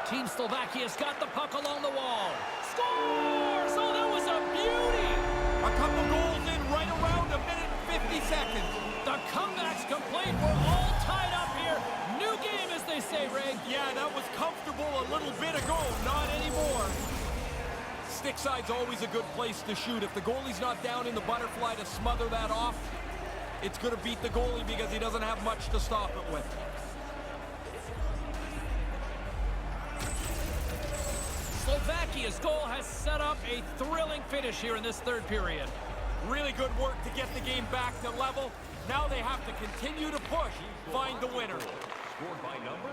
S3: Team Slovakia's got the puck along the wall. Scores! Oh, that was a beauty!
S4: A couple goals in right around a minute and 50 seconds.
S3: The comeback's complete. We're all tied up here. New game as they they say, Ray?
S4: Yeah, that was comfortable a little bit ago, not anymore. Stick side's always a good place to shoot. If the goalie's not down in the butterfly to smother that off, it's going to beat the goalie because he doesn't have much to stop it with.
S3: Slovakia's goal has set up a thrilling finish here in this third period.
S4: Really good work to get the game back to level. Now they have to continue to push, find the winner.
S2: Scored by number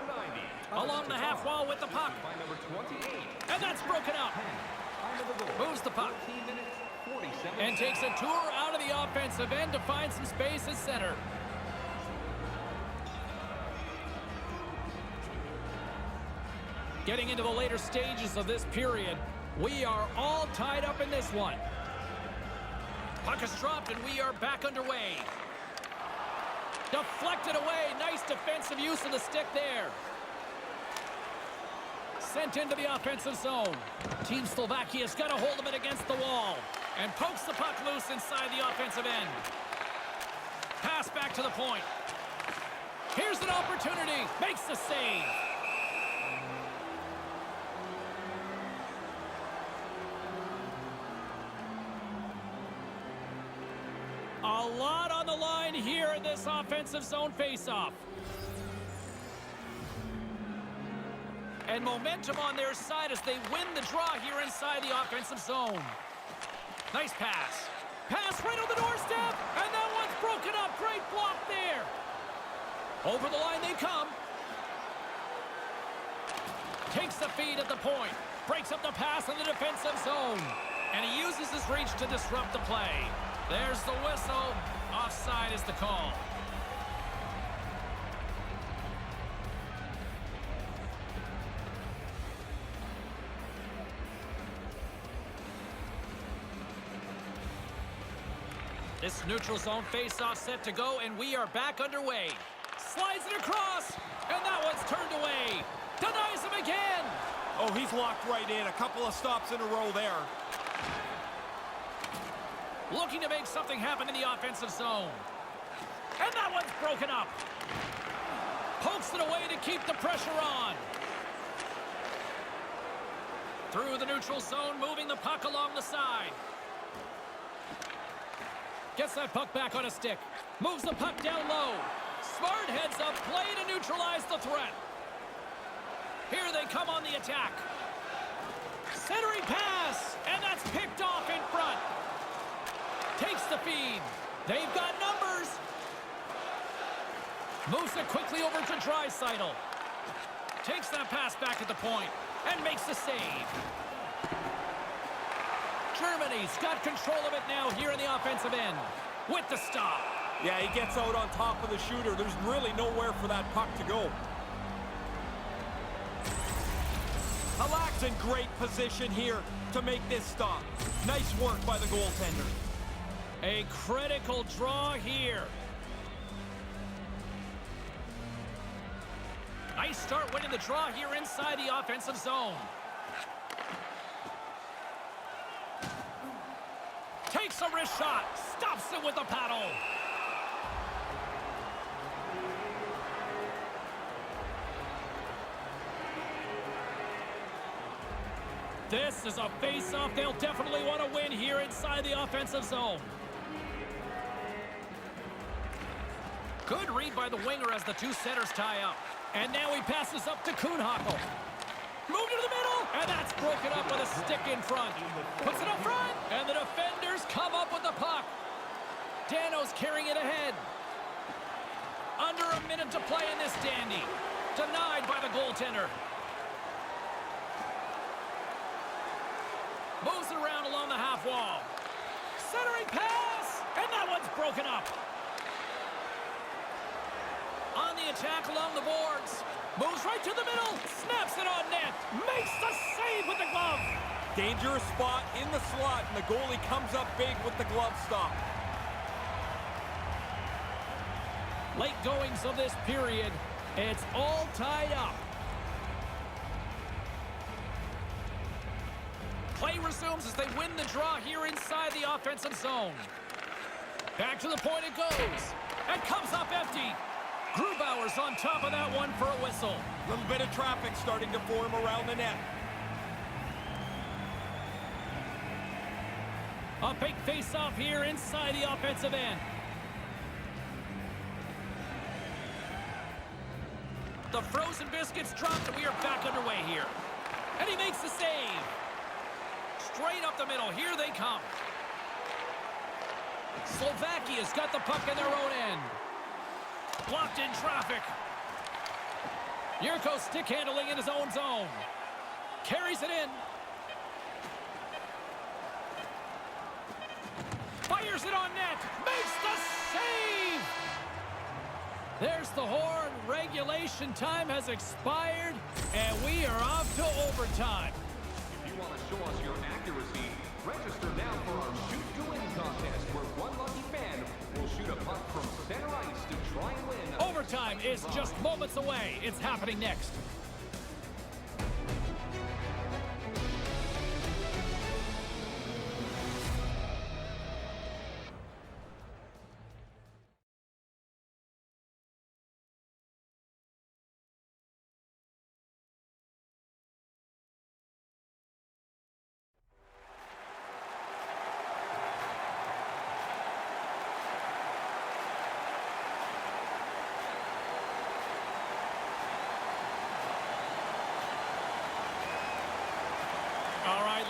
S2: 90.
S3: Along the half wall with the puck.
S2: By number 28.
S3: And that's broken up. Moves the puck.
S2: 14 minutes, 47
S3: And takes a tour out of the offensive end to find some space at center. Getting into the later stages of this period, we are all tied up in this one. Puck is dropped and we are back underway. Deflected away. Nice defensive use of the stick there. Sent into the offensive zone. Team Slovakia's got a hold of it against the wall. And pokes the puck loose inside the offensive end. Pass back to the point. Here's an opportunity. Makes the save. A lot on the line here in this offensive zone faceoff. And momentum on their side as they win the draw here inside the offensive zone. Nice pass. Pass right on the doorstep. And that one's broken up. Great block there. Over the line they come. Takes the feed at the point. Breaks up the pass in the defensive zone. And he uses his reach to disrupt the play. There's the whistle. Offside is the call. This neutral zone face-off set to go, and we are back underway. Slides it across, and that one's turned away. Denies him again.
S4: Oh, he's locked right in. A couple of stops in a row there.
S3: Looking to make something happen in the offensive zone. And that one's broken up. Pokes it away to keep the pressure on. Through the neutral zone, moving the puck along the side. Gets that puck back on a stick. Moves the puck down low. Smart heads up play to neutralize the threat. Here they come on the attack. Centering pass, and that's picked off in front. Takes the feed. They've got numbers. Moves it quickly over to Draisaitl. Takes that pass back at the point and makes the save. Germany's got control of it now here in the offensive end with the stop.
S4: Yeah, he gets out on top of the shooter. There's really nowhere for that puck to go. Halak's in great position here to make this stop. Nice work by the goaltender.
S3: A critical draw here. Nice start winning the draw here inside the offensive zone. Takes a wrist shot. Stops it with a paddle. This is a face-off they'll definitely want to win here inside the offensive zone. Good read by the winger as the two centers tie up. And now he passes up to Kuhnhackl. Moved to the middle, and that's broken up with a stick in front. Puts it up front, and the defenders come up with the puck. Dano's carrying it ahead. Under a minute to play in this dandy. Denied by the goaltender. Moves it around along the half wall. Centering pass, and that one's broken up. On the attack along the boards. Moves right to the middle. Snaps it on net. Makes the save with the glove.
S4: Dangerous spot in the slot, and the goalie comes up big with the glove stop.
S3: Late goings of this period. It's all tied up. Play resumes as they win the draw here inside the offensive zone. Back to the point it goes. And comes up empty. Gritibaunz on top of that one for a whistle.
S4: Little bit of traffic starting to form around the net.
S3: A big face-off here inside the offensive end. The frozen biscuits dropped, and we are back underway here. And he makes the save. Straight up the middle. Here they come. Slovakia's got the puck in their own end. Blocked in traffic. Yurko stick handling in his own zone. Carries it in. Fires it on net. Makes the save. There's the horn. Regulation time has expired, and we are off to overtime.
S1: If you want to show us your accuracy, register now for our Shoot to Win contest, where one lucky fan will shoot a puck from center ice to try and win.
S3: Overtime is just moments away. It's happening next.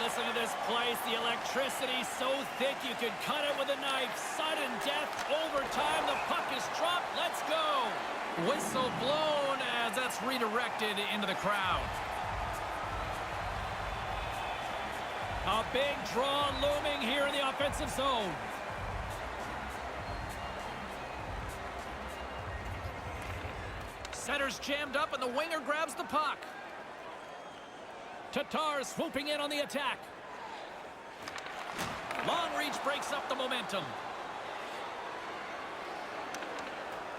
S3: Listen to this place. The electricity's so thick you could cut it with a knife. Sudden death, overtime. The puck is dropped. Let's go. Whistle blown as that's redirected into the crowd. A big draw looming here in the offensive zone. Center's jammed up and the winger grabs the puck. Tatar swooping in on the attack. Long reach breaks up the momentum.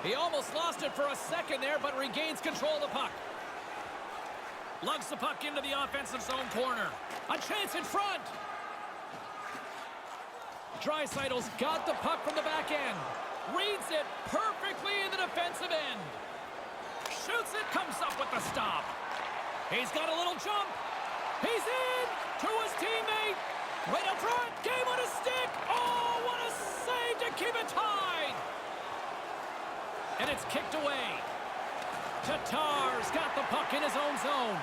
S3: He almost lost it for a second there, but regains control of the puck. Lugs the puck into the offensive zone corner. A chance in front. Draisaitl's got the puck from the back end. Reads it perfectly in the defensive end. Shoots it, comes up with the stop. He's got a little jump. He's in to his teammate. Right up front. Game on a stick. Oh, what a save to keep it tied. And it's kicked away. Tatar's got the puck in his own zone.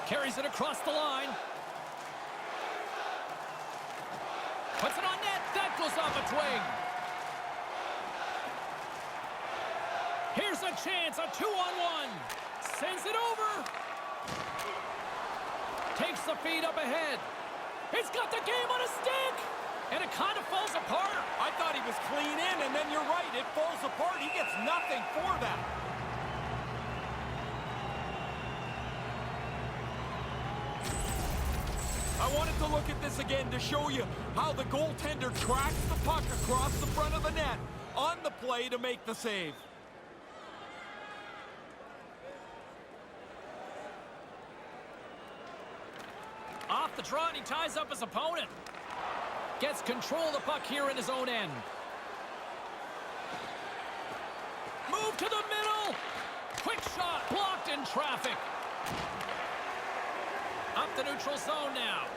S3: Carries it across the line. Puts it on net. That goes off a twig. Here's a chance. A 2-on-1. Sends it over. Takes the feed up ahead. He's got the game on a stick. And it kind of falls apart.
S4: I thought he was clean in, and then you're right. It falls apart. He gets nothing for that. I wanted to look at this again to show you how the goaltender tracks the puck across the front of the net on the play to make the save.
S3: Off the draw, and he ties up his opponent. Gets control of the puck here in his own end. Move to the middle. Quick shot, blocked in traffic. Up the neutral zone now.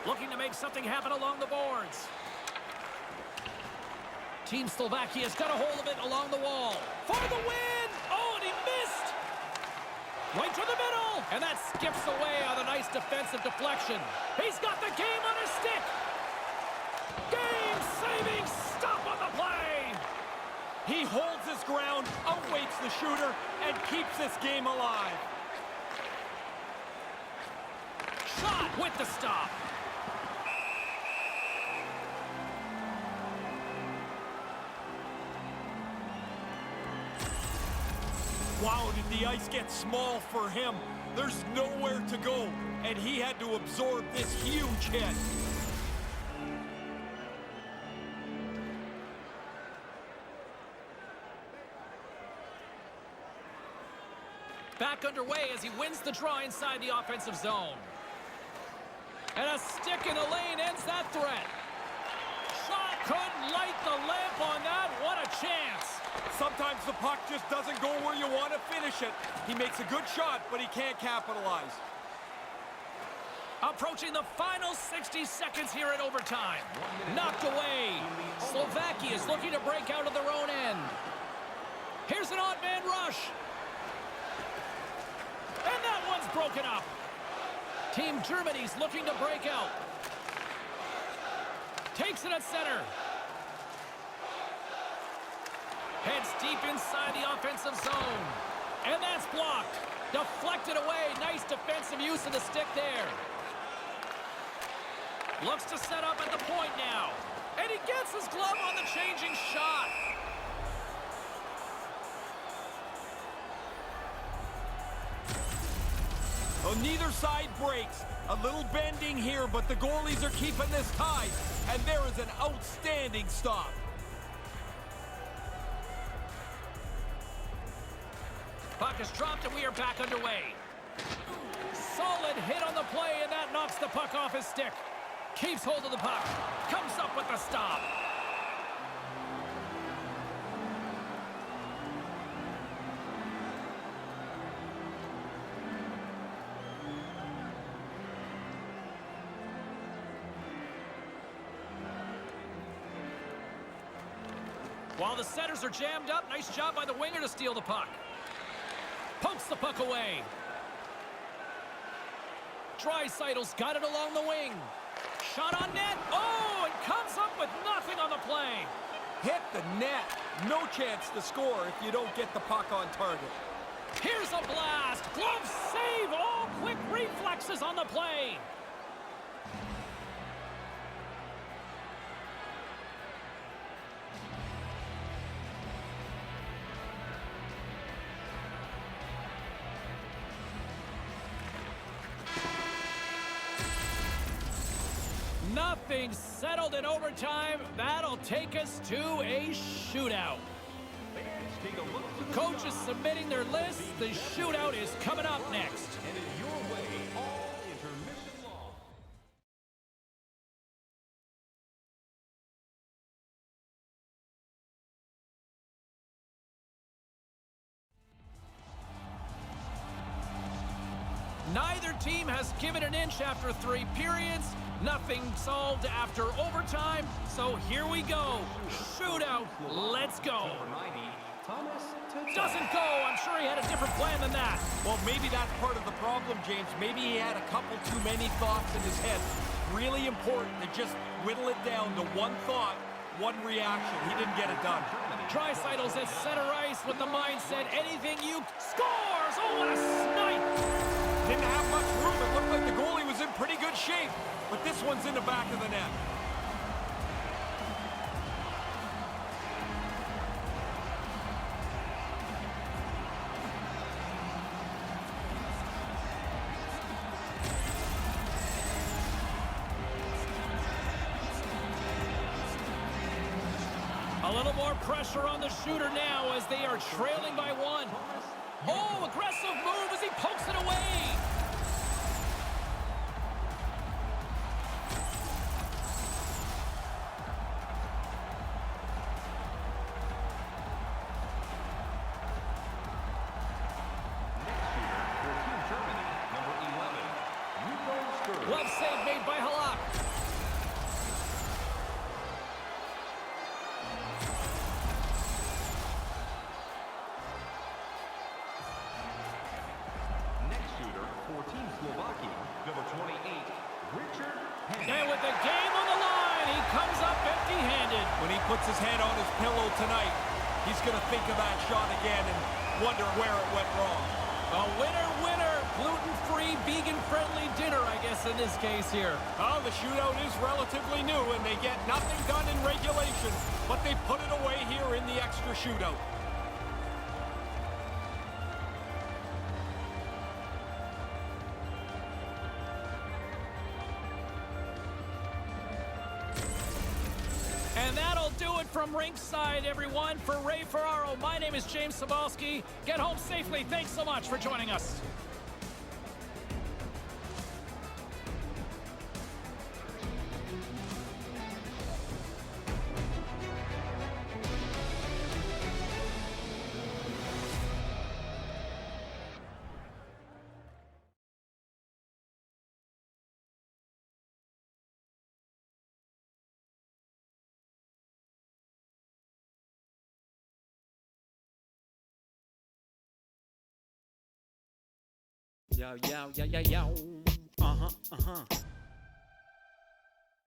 S3: Looking to make something happen along the boards. Team Slovakia's got a hold of it along the wall. For the win! Oh, and he missed! Right to the middle! And that skips away on a nice defensive deflection. He's got the game on his stick! Game-saving stop on the play!
S4: He holds his ground, outweights the shooter, and keeps this game alive.
S3: Shot with the stop.
S4: Wow, did the ice get small for him? There's nowhere to go, and he had to absorb this huge hit.
S3: Back underway as he wins the draw inside the offensive zone. And a stick in the lane ends that threat. Shot Couldn't light the lamp on that. What a chance.
S4: Sometimes the puck just doesn't go where you want to finish it. He makes a good shot, but he can't capitalize.
S3: Approaching the final 60 seconds here at overtime. Knocked away. Slovakia is looking to break out of their own end. Here's an odd man rush. And that one's broken up. Team Germany's looking to break out. Takes it at center. Heads deep inside the offensive zone. And that's blocked. Deflected away. Nice defensive use of the stick there. Looks to set up at the point now. And he gets his glove on the changing shot.
S4: Well, neither side breaks. A little bending here, but the goalies are keeping this tied. And there is an outstanding stop.
S3: Puck is dropped and we are back underway. Solid hit on the play, and that knocks the puck off his stick. Keeps hold of the puck. Comes up with the stop. While the setters are jammed up, nice job by the winger to steal the puck. Pokes the puck away. Dreisaitl's got it along the wing. Shot on net. Oh, and comes up with nothing on the play.
S4: Hit the net. No chance to score if you don't get the puck on target.
S3: Here's a blast. Glove save. All quick reflexes on the play. Nothing settled in overtime. That'll take us to a shootout.
S2: Fans, take a look to the
S3: Coach is submitting their list. The shootout is coming up next.
S2: and in your way, all intermission long.
S3: Neither team has given an inch after 3 periods. Nothing solved after overtime. So here we go. Shootout. Let's go. Doesn't go. I'm sure he had a different plan than that.
S4: Well, maybe that's part of the problem, James. Maybe he had a couple too many thoughts in his head. Really important to just whittle it down to one thought, one reaction. He didn't get it done.
S3: Dreisaitl's at center ice with the mindset, anything you scores. Oh, what a snipe.
S4: Didn't have much room. It looked like the goalie was in pretty good shape, but this one's in the back of the net.
S3: A little more pressure on the shooter now as they are trailing by 1. Oh, aggressive move as he pokes it away. Glove save made by Halak.
S2: Next shooter for Team Slovakia, number 28, Richard.
S3: And with the game on the line, he comes up empty-handed.
S4: When he puts his head on his pillow tonight, he's going to think of that shot again and wonder where it went wrong.
S3: A winner, gluten-free, vegan-friendly dinner, I guess, in this case here.
S4: Oh, the shootout is relatively new, and they get nothing done in regulation, but they put it away here in the extra shootout.
S3: And that'll do it from ringside, everyone. For Ray Ferraro, my name is James Cybulski. Get home safely. Thanks so much for joining us. Yow, yow, yow, yow, yow. Uh-huh, uh-huh.